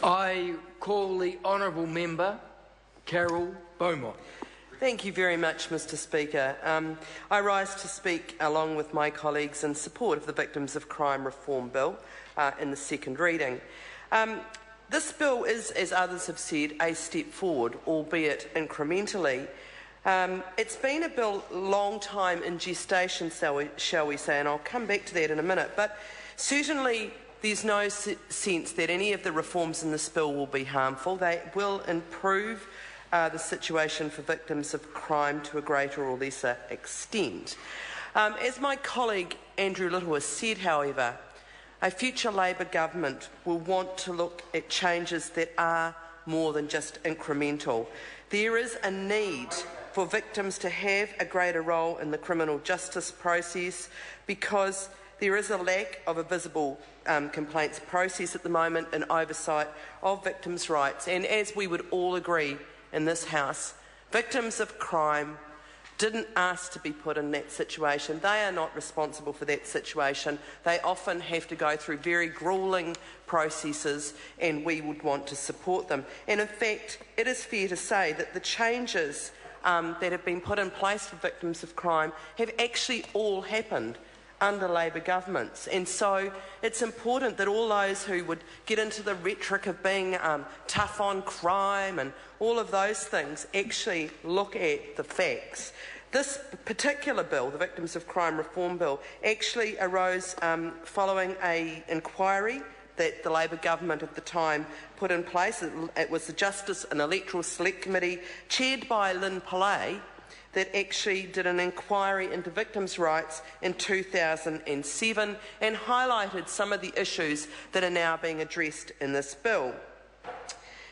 I call the honourable member, Carol Beaumont. Thank you very much, Mr Speaker. I rise to speak along with my colleagues in support of the Victims of Crime Reform Bill in the second reading. This bill is, as others have said, a step forward, albeit incrementally. It's been a bill long time in gestation, shall we say, and I'll come back to that in a minute, but certainly there's no sense that any of the reforms in this bill will be harmful. They will improve the situation for victims of crime to a greater or lesser extent. As my colleague Andrew Little has said, however, a future Labor government will want to look at changes that are more than just incremental. There is a need for victims to have a greater role in the criminal justice process because there is a lack of a visible complaints process at the moment and oversight of victims' rights. And as we would all agree in this House, victims of crime didn't ask to be put in that situation. They are not responsible for that situation. They often have to go through very gruelling processes, and we would want to support them. And in fact, it is fair to say that the changes that have been put in place for victims of crime have actually all happened under Labor governments. And so it's important that all those who would get into the rhetoric of being tough on crime and all of those things actually look at the facts. This particular bill, the Victims of Crime Reform Bill, actually arose following an inquiry that the Labor government at the time put in place. It was the Justice and Electoral Select Committee, chaired by Lynn Pillay, that actually did an inquiry into victims' rights in 2007 and highlighted some of the issues that are now being addressed in this bill.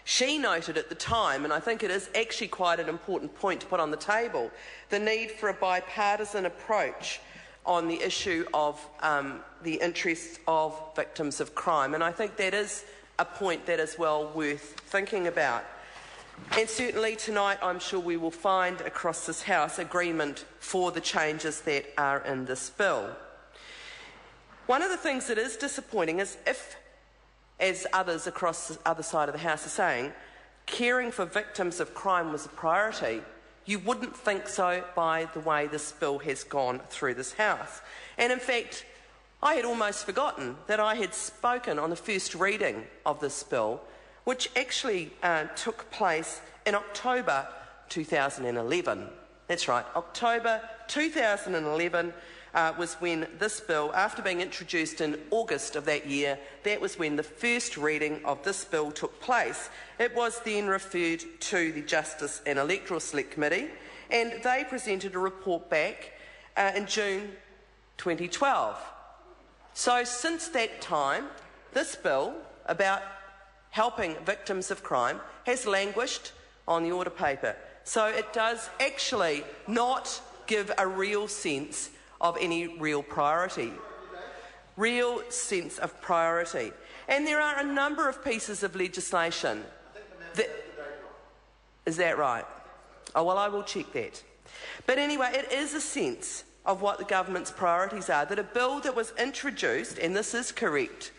She noted at the time, and I think it is actually quite an important point to put on the table, the need for a bipartisan approach on the issue of the interests of victims of crime. And I think that is a point that is well worth thinking about. And certainly tonight I'm sure we will find across this House agreement for the changes that are in this bill. One of the things that is disappointing is if, as others across the other side of the House are saying, caring for victims of crime was a priority, you wouldn't think so by the way this bill has gone through this House. And in fact, I had almost forgotten that I had spoken on the first reading of this bill, which actually took place in October 2011. That's right, October 2011 was when this bill, after being introduced in August of that year, that was when the first reading of this bill took place. It was then referred to the Justice and Electoral Select Committee, and they presented a report back in June 2012. So since that time, this bill about helping victims of crime has languished on the order paper. So it does actually not give a real sense of any real priority. Real sense of priority. And there are a number of pieces of legislation that... Is that right? Oh, well, I will check that. But anyway, it is a sense of what the government's priorities are, that a bill that was introduced, and this is correct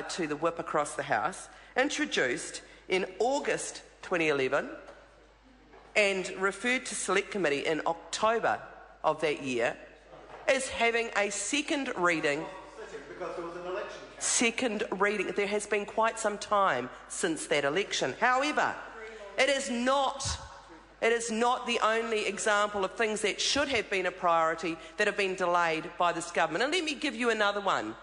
to the whip across the House, introduced in August 2011 and referred to Select Committee in October of that year, is having a second reading. Because there was an election. Second reading. There has been quite some time since that election. However, it is not the only example of things that should have been a priority that have been delayed by this government. And let me give you another one.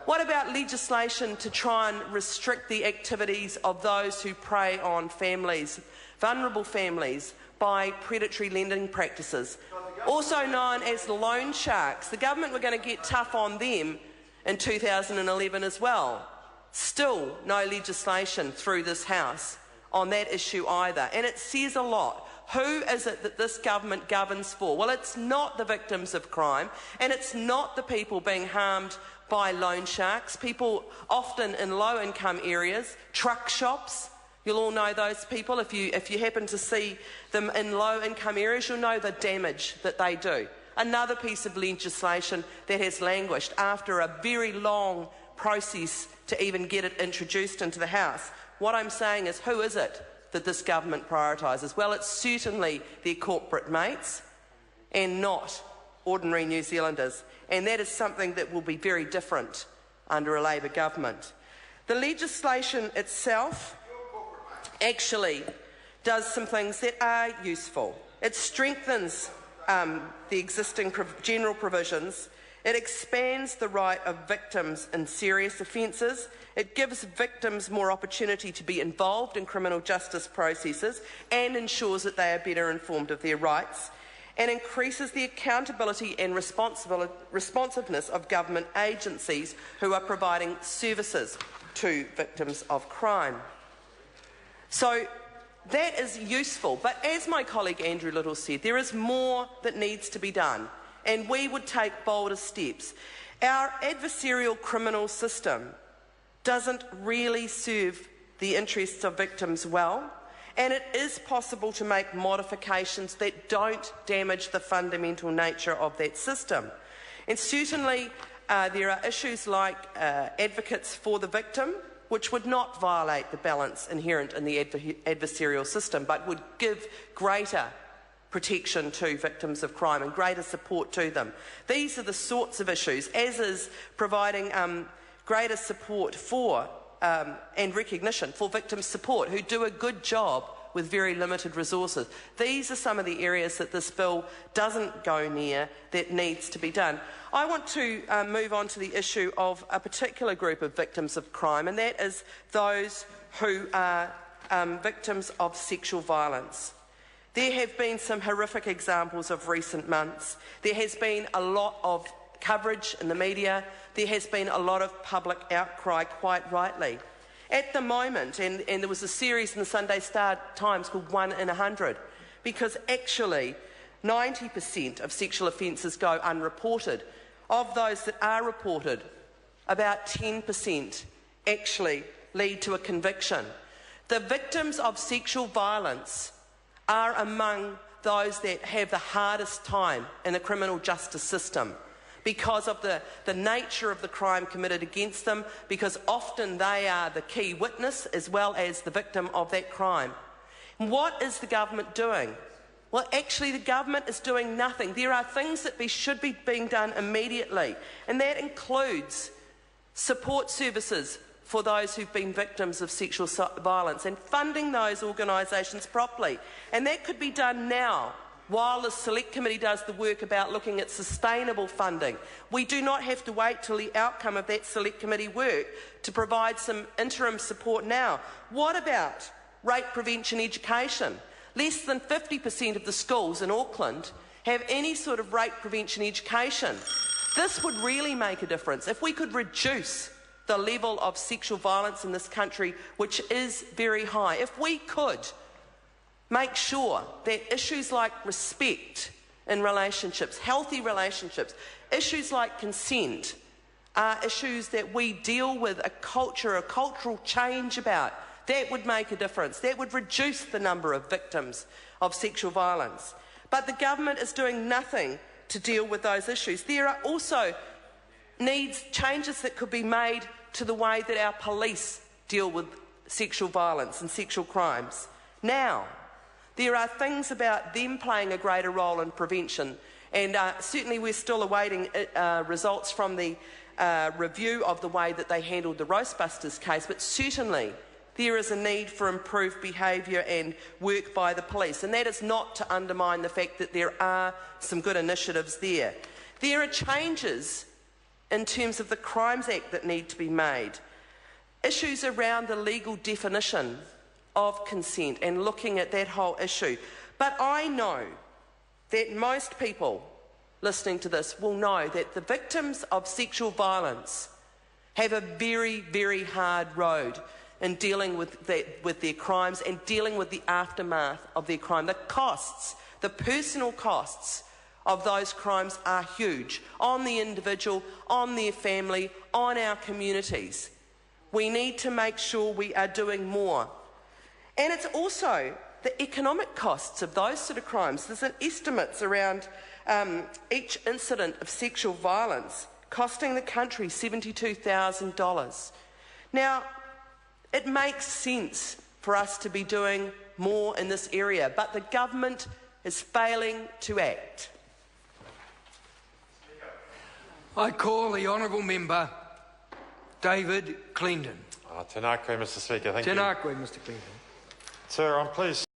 What about legislation to try and restrict the activities of those who prey on families, vulnerable families, by predatory lending practices, also known as loan sharks? The government were going to get tough on them in 2011 as well. Still no legislation through this House on that issue either. And it says a lot. Who is it that this government governs for? Well, it's not the victims of crime, and it's not the people being harmed by loan sharks, people often in low-income areas, truck shops. You'll all know those people. If you happen to see them in low-income areas, you'll know the damage that they do. Another piece of legislation that has languished after a very long process to even get it introduced into the House. What I'm saying is, who is it that this government prioritises? Well, it's certainly their corporate mates and not ordinary New Zealanders. And that is something that will be very different under a Labour government. The legislation itself actually does some things that are useful. It strengthens the existing general provisions. It expands the right of victims in serious offences. It gives victims more opportunity to be involved in criminal justice processes and ensures that they are better informed of their rights, and increases the accountability and responsiveness of government agencies who are providing services to victims of crime. So that is useful, but as my colleague Andrew Little said, there is more that needs to be done, and we would take bolder steps. Our adversarial criminal system doesn't really serve the interests of victims well, and it is possible to make modifications that don't damage the fundamental nature of that system. And certainly there are issues like advocates for the victim, which would not violate the balance inherent in the adversarial system, but would give greater protection to victims of crime and greater support to them. These are the sorts of issues, as is providing greater support for and recognition for victim support, who do a good job with very limited resources. These are some of the areas that this bill doesn't go near that needs to be done. I want to move on to the issue of a particular group of victims of crime, and that is those who are victims of sexual violence. There have been some horrific examples of recent months. There has been a lot of coverage in the media. There has been a lot of public outcry, quite rightly. At the moment, and there was a series in the Sunday Star Times called 1 in 100, because actually 90% of sexual offences go unreported. Of those that are reported, about 10% actually lead to a conviction. The victims of sexual violence are among those that have the hardest time in the criminal justice system because of the nature of the crime committed against them, because often they are the key witness as well as the victim of that crime. And what is the government doing? Well, actually the government is doing nothing. There are things that should be being done immediately, and that includes support services for those who've been victims of sexual violence and funding those organisations properly. And that could be done now, while the Select Committee does the work about looking at sustainable funding. We do not have to wait till the outcome of that Select Committee work to provide some interim support now. What about rape prevention education? Less than 50% of the schools in Auckland have any sort of rape prevention education. This would really make a difference if we could reduce the level of sexual violence in this country, which is very high. If we could make sure that issues like respect in relationships, healthy relationships, issues like consent are issues that we deal with a cultural change about, that would make a difference. That would reduce the number of victims of sexual violence. But the government is doing nothing to deal with those issues. There are also changes that could be made to the way that our police deal with sexual violence and sexual crimes. Now, there are things about them playing a greater role in prevention, and certainly we're still awaiting results from the review of the way that they handled the Roastbusters case, but certainly there is a need for improved behaviour and work by the police, and that is not to undermine the fact that there are some good initiatives there. There are changes in terms of the Crimes Act that need to be made, issues around the legal definition of consent and looking at that whole issue. But I know that most people listening to this will know that the victims of sexual violence have a very, very hard road in dealing with their crimes and dealing with the aftermath of their crime. The costs, the personal costs of those crimes are huge on the individual, on their family, on our communities. We need to make sure we are doing more. And it's also the economic costs of those sort of crimes. There's estimates around each incident of sexual violence costing the country $72,000. Now, it makes sense for us to be doing more in this area, but the government is failing to act. I call the honourable member David Cleandon. Tēnā koe, Mr Speaker. Thank you. Tēnā koe, Mr Cleandon. Sir, I'm pleased